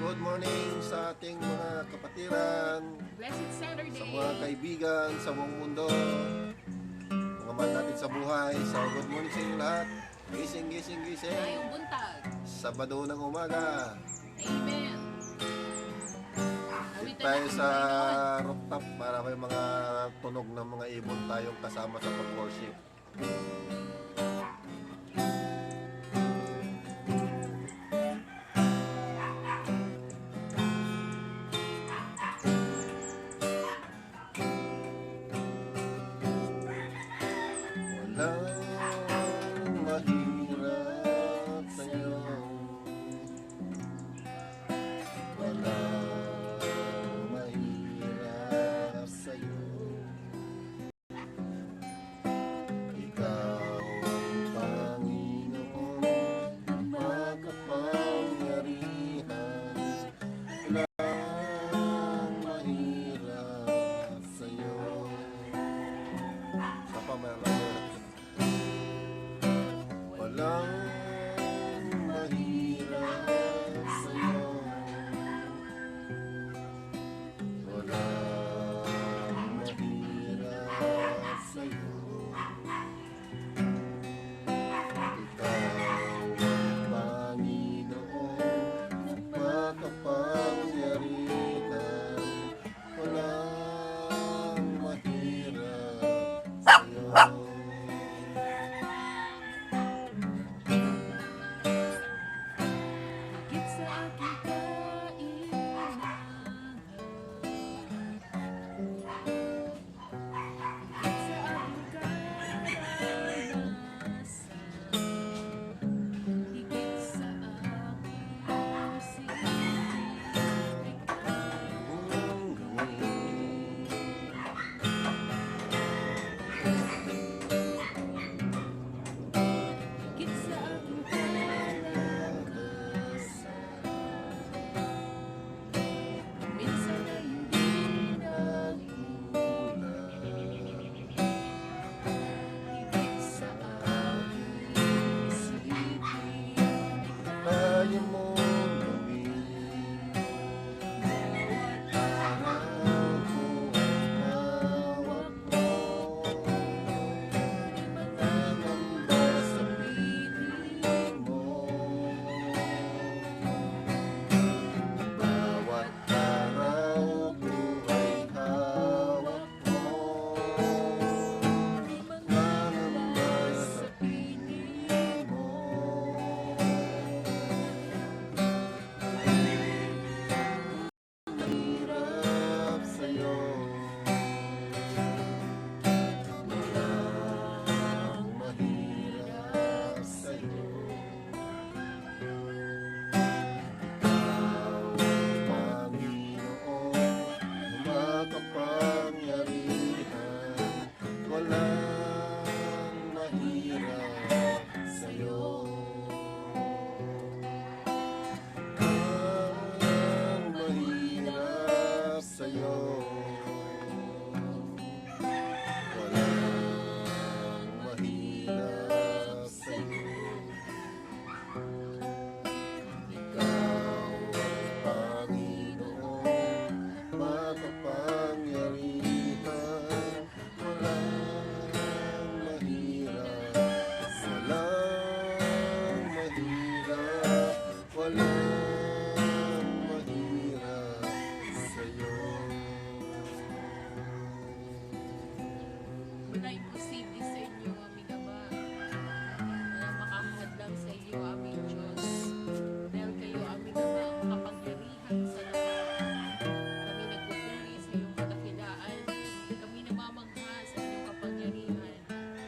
Good morning sa ating mga kapatiran, Blessed Saturday. sa mga kaibigan sa buong mundo, mga mahal natin sa buhay. So good morning sa inyo lahat. Gising, gising, gising. Ngayong buntag. Sabado ng umaga. Amen. Dito tayo sa rooftop para may mga tunog ng mga ibon tayong kasama sa pag-worship. Walang mahirap sa'yo, walang mahirap sa'yo. Ikaw ang Panginoon na makapangyarihan, walang mahirap sa'yo. Sa pamahalaan, walang mahirap sa'yo, walang mahirap sa'yo. Ikaw ang Panginoon na makapangyarihan, walang mahirap sa'yo. Higit sa aking kailangan. Higit sa aking karanasan. Higit sa aking isip. Higit sa aking kalakasan. Minsan ay hindi nagkulang. Higit sa aking isipin. Kaya mo gawin, araw ko ang hawak mo. Nangamba sa piling mo, bawat araw ko ay hawak mo. Nangamba sa piling mo. Mahirap sa'yo, walang mahirap sa'yo. Ikaw ang Panginoon na makapangyarihan, walang mahirap sa'yo. Walang mahirap sa'yo, walang mahirap sa'yo. Ikaw ang Panginoon na makapangyarihan, walang mahirap, walang mahirap, walang mahirap sa'yo. Wala imposible sa inyo, aming Ama. Walang makakahadlang sa inyo, aming Diyos. Dahil kayo, aming Ama, ang makapangyarihan sa lahat. Kami nagpupuri sa iyong kadakilaan. Kami namamangha sa iyong kapangyarihan.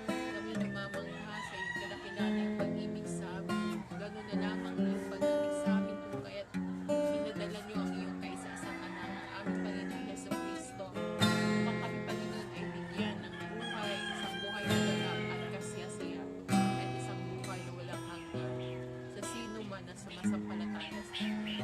Kami namamangha sa iyong kadakilaan ng pag-ibig sa amin. Ganun na lamang ang pag-ibig sa amin kung kaya't pinadala niyo ang iyong kaisa-isang anak, ang aming Panginoon Jesucristo. Upang kami, Panginoon, ay bigyan ng buhay, isang buhay na ganap at kasiyasiya, at isang buhay na walang hanggan. Sa sino man na sumasampalataya sa inyo.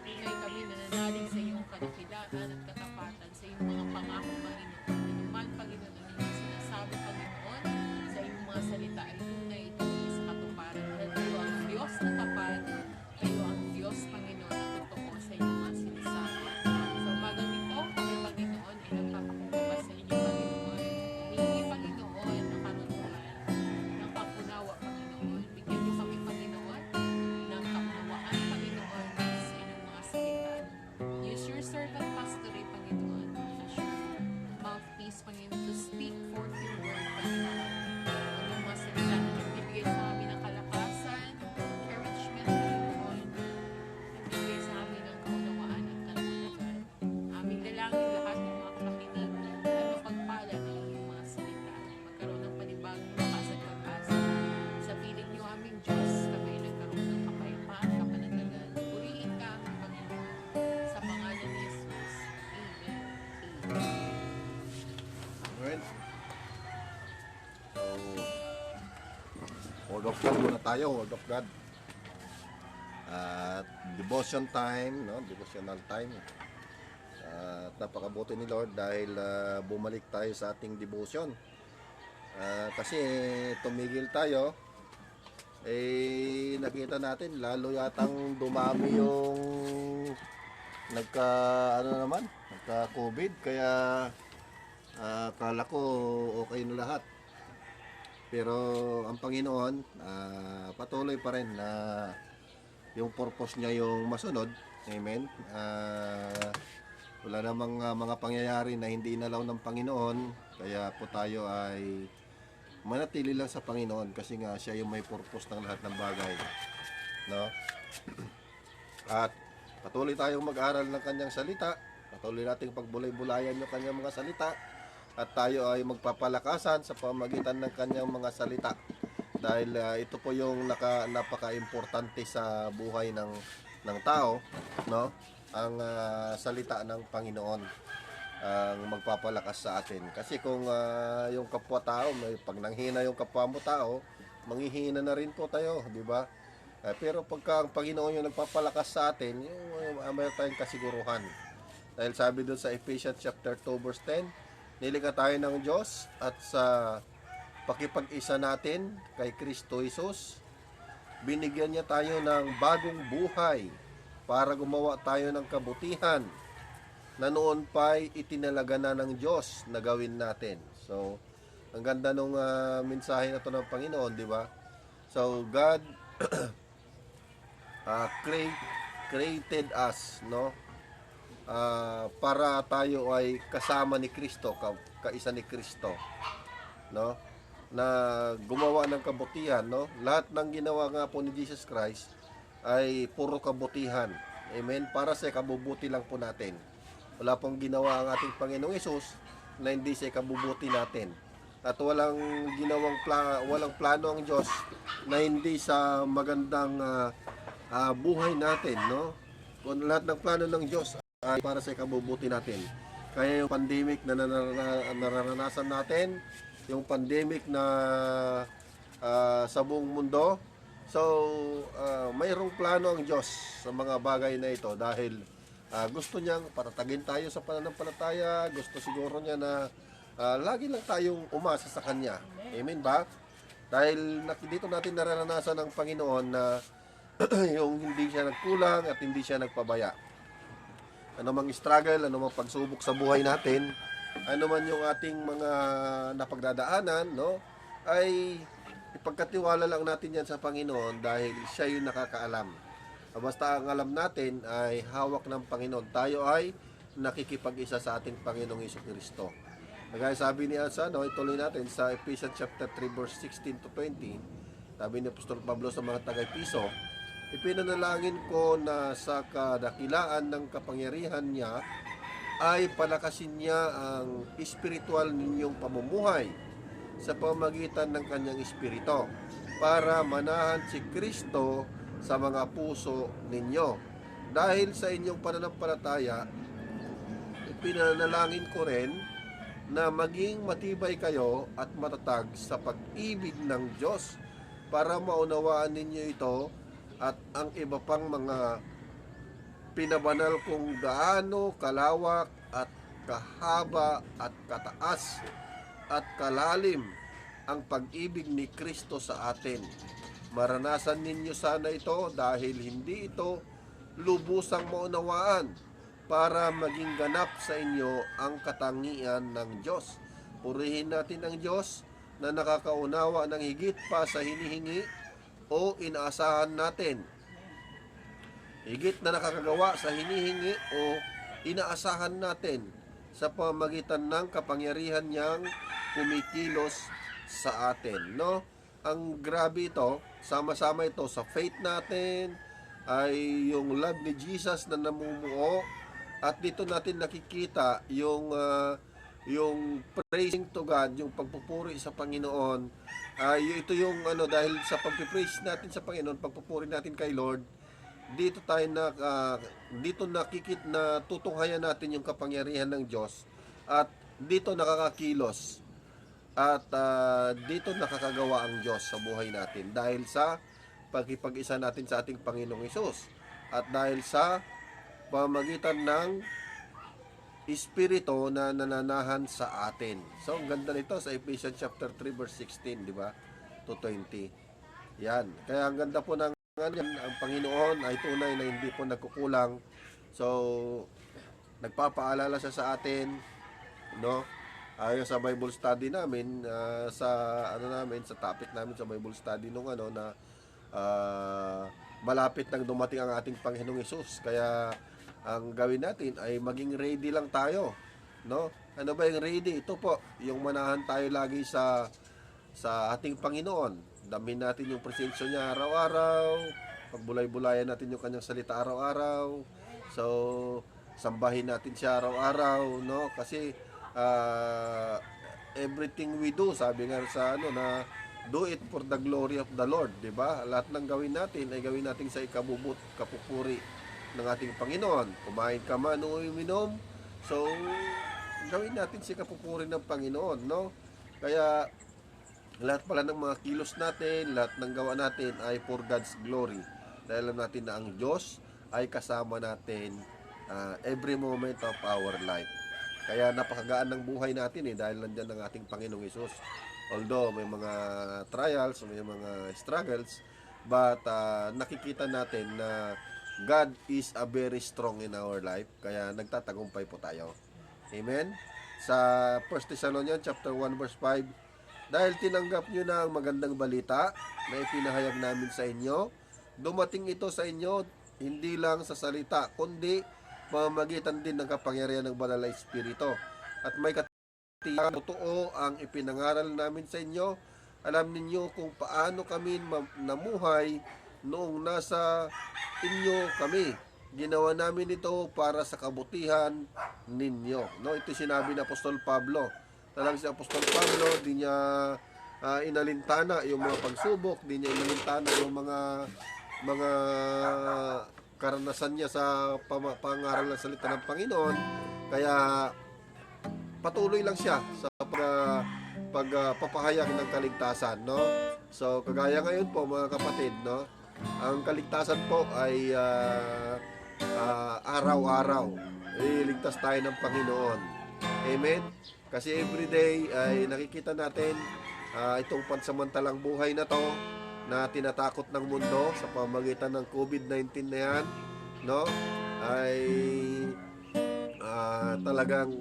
Tunay kami nananalig sa iyong kadakilaan at katapatan, sa iyong mga pangako, Panginoon. Ano man, Panginoon, ang iyong sinasabi, Panginoon, sa iyong mga salita ay tunay ito sa katuparan. Dahil kayo ang Diyos na tapat, kayo ang Diyos, Panginoon, na totoo sa iyong Word of God muna tayo, Word of God. At devotion time, no? Devotional time. At napakabuti ni Lord dahil bumalik tayo sa ating devotion. Kasi tumigil tayo, nakita natin lalo yatang dumami yung nagka-COVID, kaya akala ko okay na lahat. Pero ang Panginoon, patuloy pa rin na yung purpose niya yung masunod. Amen. Wala namang mga pangyayari na hindi inalaw ng Panginoon, kaya po tayo ay manatili lang sa Panginoon kasi nga siya yung may purpose ng lahat ng bagay, no? At patuloy tayong mag-aral ng kanyang salita, patuloy nating pagbulay-bulayan yung kanyang mga salita, at tayo ay magpapalakasan sa pamagitan ng kanyang mga salita, dahil ito po yung napaka-importante sa buhay ng tao, no? Ang salita ng Panginoon ang magpapalakas sa atin. Kasi kung yung kapwa tao, pag nanghina yung kapwa mo tao, manghihina na rin po tayo, di ba? Pero pagka ang Panginoon yung nagpapalakas sa atin, yung mayroon tayong kasiguruhan. Dahil sabi doon sa Ephesians chapter 2 verse 10, nilikha tayo ng Diyos at sa pakipag-isa natin kay Kristo Jesus, binigyan niya tayo ng bagong buhay para gumawa tayo ng kabutihan na noon pa'y itinalaga na ng Diyos na gawin natin. So, ang ganda nung mensahe na to ng Panginoon, di ba? So, God created us, no? Para tayo ay kasama ni Kristo, kaisa ni Kristo, no? Na gumawa ng kabutihan, no? Lahat ng ginawa nga po ni Jesus Christ ay puro kabutihan. Amen? Para sa kabubuti lang po natin. Wala pong ginawa ang ating Panginoong Hesus na hindi sa ikabubuti natin. At walang plano ang Diyos na hindi sa magandang buhay natin, no? Kung lahat ng plano ng Diyos ay para sa ikabubuti natin. Kaya yung pandemic na nararanasan natin, yung pandemic na sa buong mundo, so mayroong plano ang Diyos sa mga bagay na ito dahil gusto niyang patatagin tayo sa pananampalataya. Gusto siguro niya na lagi lang tayong umasa sa Kanya. Amen ba? Dahil dito natin nararanasan ng Panginoon na yung hindi siya nagkulang at hindi siya nagpabaya. Ano mang struggle, ano mang pagsubok sa buhay natin, ano man yung ating mga napagdadaanan, no, ay ipagkatiwala lang natin yan sa Panginoon dahil siya yung nakakaalam. Basta ang alam natin ay hawak ng Panginoon. Tayo ay nakikipag-isa sa ating Panginoong Jesucristo. Kaya sabi ni Asa, no, ituloy natin sa Ephesians chapter 3 verse 16 to 20. Sabi ni Apostol Pablo sa mga taga-Episo, ipinanalangin ko na sa kadakilaan ng kapangyarihan niya ay palakasin niya ang espiritual ninyong pamumuhay sa pamagitan ng kanyang espiritu para manahan si Kristo sa mga puso ninyo. Dahil sa inyong pananampalataya, ipinanalangin ko rin na maging matibay kayo at matatag sa pag-ibig ng Diyos para maunawaan ninyo ito at ang iba pang mga pinabanal kung gaano kalawak at kahaba at kataas at kalalim ang pag-ibig ni Kristo sa atin. Maranasan ninyo sana ito dahil hindi ito lubusang maunawaan para maging ganap sa inyo ang katangian ng Diyos. Purihin natin ang Diyos na nakakaunawa ng higit pa sa hinihingi o inaasahan natin. Higit na nakakagawa sa hinihingi o inaasahan natin sa pamamagitan ng kapangyarihan niyang kumikilos sa atin, no? Ang grabe ito, sama-sama ito sa faith natin, ay yung love ni Jesus na namumuo, at dito natin nakikita yung praising to God, yung pagpupuri sa Panginoon. Ito yung dahil sa pagpipraise natin sa Panginoon, pagpupuri natin kay Lord, dito tayo na tutunghayan natin yung kapangyarihan ng Diyos, at dito nakakakilos At dito nakakagawa ang Diyos sa buhay natin dahil sa pagkipag-isa natin sa ating Panginoong Hesus at dahil sa pamagitan ng Espiritu na nananahan sa atin. So, ang ganda nito sa Ephesians chapter 3 verse 16, di ba? To 20. Yan. Kaya ang ganda po ng ang Panginoon ay tunay na hindi po nagkukulang. So, nagpapaalala siya sa atin, no? Ayon sa Bible study namin, sa topic namin sa Bible study nung na malapit nang dumating ang ating Panginoong Hesus. Kaya ang gawin natin ay maging ready lang tayo, no? Ano ba yung ready? Ito po, yung manahan tayo lagi sa ating Panginoon. Damin natin yung presensya niya araw-araw, pagbulay-bulayan natin yung kanyang salita araw-araw. So, sambahin natin siya araw-araw, no? Kasi everything we do, sabi nga sa na do it for the glory of the Lord, 'di ba? Lahat ng gawin natin ay gawin natin sa ikabubut, kapupuri ng ating Panginoon. Kumain ka man o uminom, so gawin natin sa kapupuri ng Panginoon, no? Kaya lahat pala ng mga kilos natin, lahat ng gawa natin ay for God's glory. Dahil alam natin na ang Diyos ay kasama natin every moment of our life. Kaya napakagaan ng buhay natin dahil nandiyan ang ating Panginoong Hesus. Although may mga trials, may mga struggles, but nakikita natin na God is a very strong in our life. Kaya nagtatagumpay po tayo. Amen? Sa 1 Thessalonians chapter 1 verse 5, dahil tinanggap nyo na ang magandang balita na ipinahayag namin sa inyo, dumating ito sa inyo hindi lang sa salita, kundi pamamagitan din ng kapangyarihan ng Banal na Espiritu. At may katiyakan, totoo ang ipinangaral namin sa inyo. Alam ninyo kung paano kami namuhay noong nasa inyo kami. Ginawa namin ito para sa kabutihan ninyo. No, ito sinabi ng Apostol Pablo. Talagang si Apostol Pablo, di niya inalintana yung mga pagsubok, di niya inalintana yung mga karanasan niya sa pangaral ng salita ng Panginoon. Kaya patuloy lang siya sa pagpapahayag ng kaligtasan, no? So kagaya ngayon po mga kapatid, no? Ang kaligtasan po ay araw-araw iligtas tayo ng Panginoon. Amen? Kasi everyday ay nakikita natin itong pansamantalang buhay na to na tinatakot ng mundo sa pamamagitan ng COVID-19 na yan, no? Ay talagang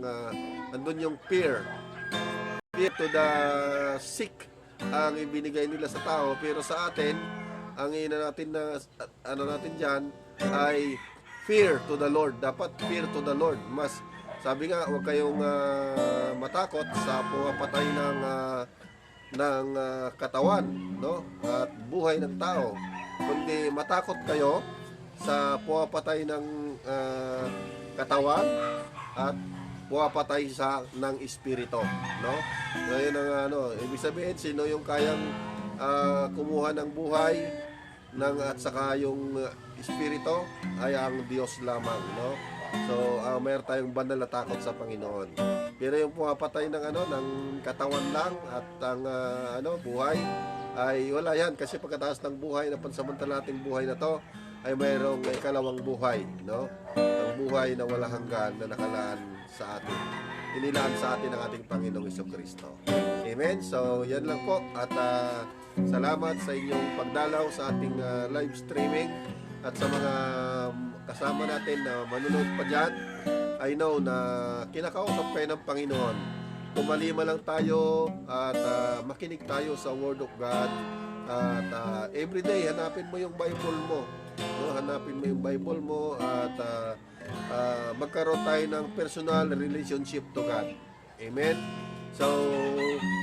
andun yung fear to the sick ang ibinigay nila sa tao, pero sa atin ang natin na natin diyan ay fear to the Lord. Dapat fear to the Lord. Mas sabi nga, huwag kayong matakot sa pumapatay ng katawan, no? At buhay ng tao, kundi matakot kayo sa pumapatay ng katawan at pumapatay ng espiritu, no? So yun ang ibig sabihin, sino yung kayang kumuha ng buhay at saka yung espiritu ay ang Diyos lamang, no? So mayroon tayong banal na takot sa Panginoon. Pero yung pumapatay ng katawan lang at ang buhay ay wala yan, kasi pagkatapos ng buhay na pansamantala nating buhay na to ay mayroong ikalawang buhay, no? Ang buhay na walang hanggan na nakalaan sa atin. Inilaan sa atin ng ating Panginoong Jesucristo. Amen. So yan lang po, at salamat sa inyong pagdalaw sa ating live streaming at sa mga kasama natin na manunood pa dyan. I know na kinakausap kayo ng Panginoon. Pumalima lang tayo at makinig tayo sa Word of God. At everyday, hanapin mo yung Bible mo. No? Hanapin mo yung Bible mo at magkaroon tayo ng personal relationship to God. Amen? So,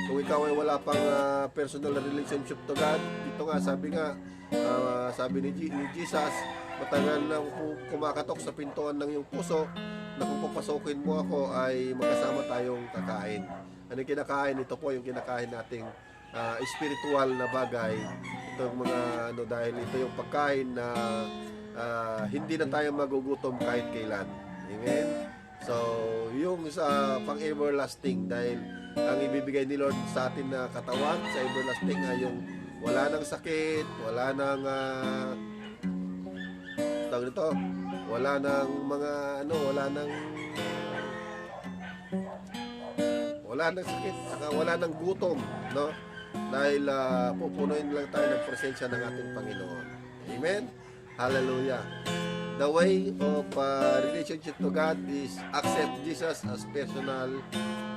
kung ikaw ay wala pang personal relationship to God, dito nga, sabi ni Jesus, matagal na kumakatok sa pintuan ng iyong puso na kung papasokin mo ako ay magkasama tayong kakain. Ano yung kinakain? Ito po yung kinakain nating spiritual na bagay. Itong mga dahil ito yung pagkain na hindi na tayo magugutom kahit kailan. Amen? So, yung sa pang-everlasting, dahil ang ibibigay ni Lord sa atin na katawan sa everlasting ay yung wala nang sakit, wala nang tawag nito, wala nang mga wala nang sakit, saka wala nang gutom, no? Dahil pupunuin lang tayo ng presensya ng ating Panginoon. Amen? Hallelujah. The way of relationship to God is accept Jesus as personal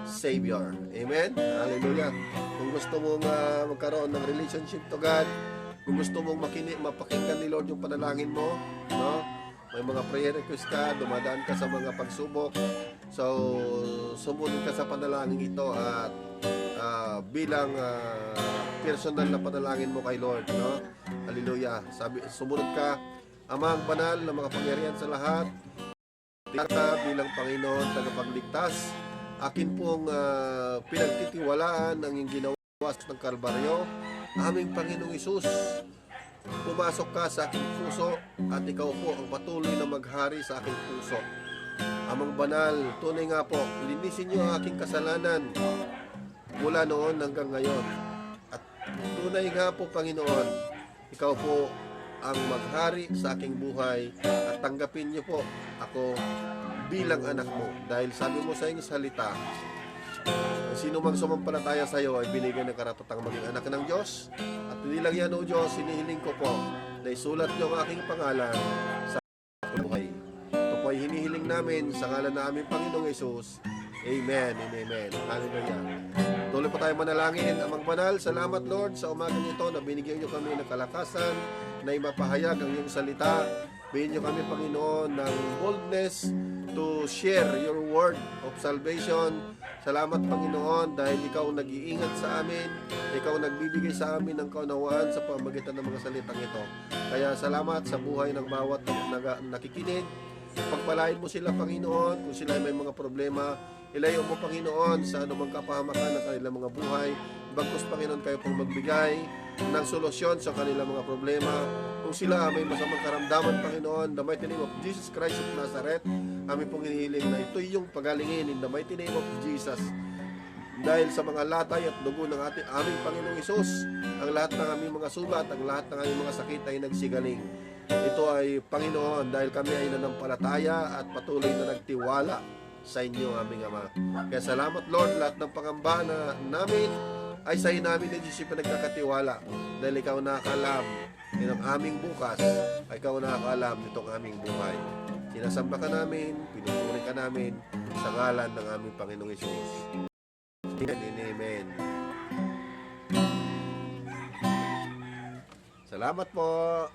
Savior. Amen? Hallelujah. Kung gusto mong magkaroon ng relationship to God, kung gusto mong mapakinggan ni Lord yung panalangin mo, no? May mga prayer request ka, dumadaan ka sa mga pagsubok, so sumunod ka sa panalangin ito at bilang personal na panalangin mo kay Lord, no? Hallelujah. Sumunod ka, Amang banal na makapangyarihan sa lahat, tingata bilang Panginoon tagapagligtas, akin pong pinagtitiwalaan ang iyong ginawa ng Kalbaryo, aming Panginoong Isus. Pumasok ka sa aking puso at ikaw po ang patuloy na maghari sa aking puso. Amang banal, tunay nga po, linisin niyo ang aking kasalanan mula noon hanggang ngayon. At tunay nga po, Panginoon, ikaw po ang maghari sa aking buhay at tanggapin niyo po ako bilang anak mo. Dahil sabi mo sa iyong salita, sino mang sumampalataya sa iyo ay binigyan ng karatatang maging anak ng Diyos. At hindi lang yan, O Diyos, hinihiling ko po na isulat niyo ang aking pangalan sa buhay. Ito po ay hinihiling namin sa ngalan na aming Panginoong Yesus. Amen and amen. Hallelujah. Tuloy po tayo manalangin. Amang banal, salamat Lord sa umagang ito na binigyan niyo kami ng kalakasan na ipapahayag ang iyong salita. Bigyan niyo kami, Panginoon, ng boldness to share your word of salvation. Salamat, Panginoon, dahil ikaw nag-iingat sa amin, ikaw nagbibigay sa amin ng kaunawaan sa pamamagitan ng mga salitang ito. Kaya salamat sa buhay ng bawat nakikinig. Pagpalain mo sila, Panginoon, kung sila may mga problema, ilayo mo, Panginoon, sa anumang kapahamakan ng kanilang mga buhay. Bagkus, Panginoon, kayo pong magbigay ng solusyon sa kanilang mga problema. Kung sila may masamang karamdaman, Panginoon, the mighty name of Jesus Christ of Nazareth, amin pong hinihiling na ito yung pagalingin in the mighty name of Jesus. Dahil sa mga latay at dugo ng aming Panginoong Isus, ang lahat ng aming mga sugat, ang lahat ng aming mga sakit ay nagsigaling. Ito ay, Panginoon, dahil kami ay nanampalataya at patuloy na nagtiwala sa inyo, aming Ama. Kaya salamat, Lord, lahat ng pangamba na namin ay sa namin ng Diyos yung nagkakatiwala. Dahil ikaw nakakalam ng aming bukas, ay ikaw nakakalam nitong aming buhay. Sinasamba ka namin, pinupuri ka namin sa ngalan ng aming Panginoong Hesus. Amen. Amen. Salamat po.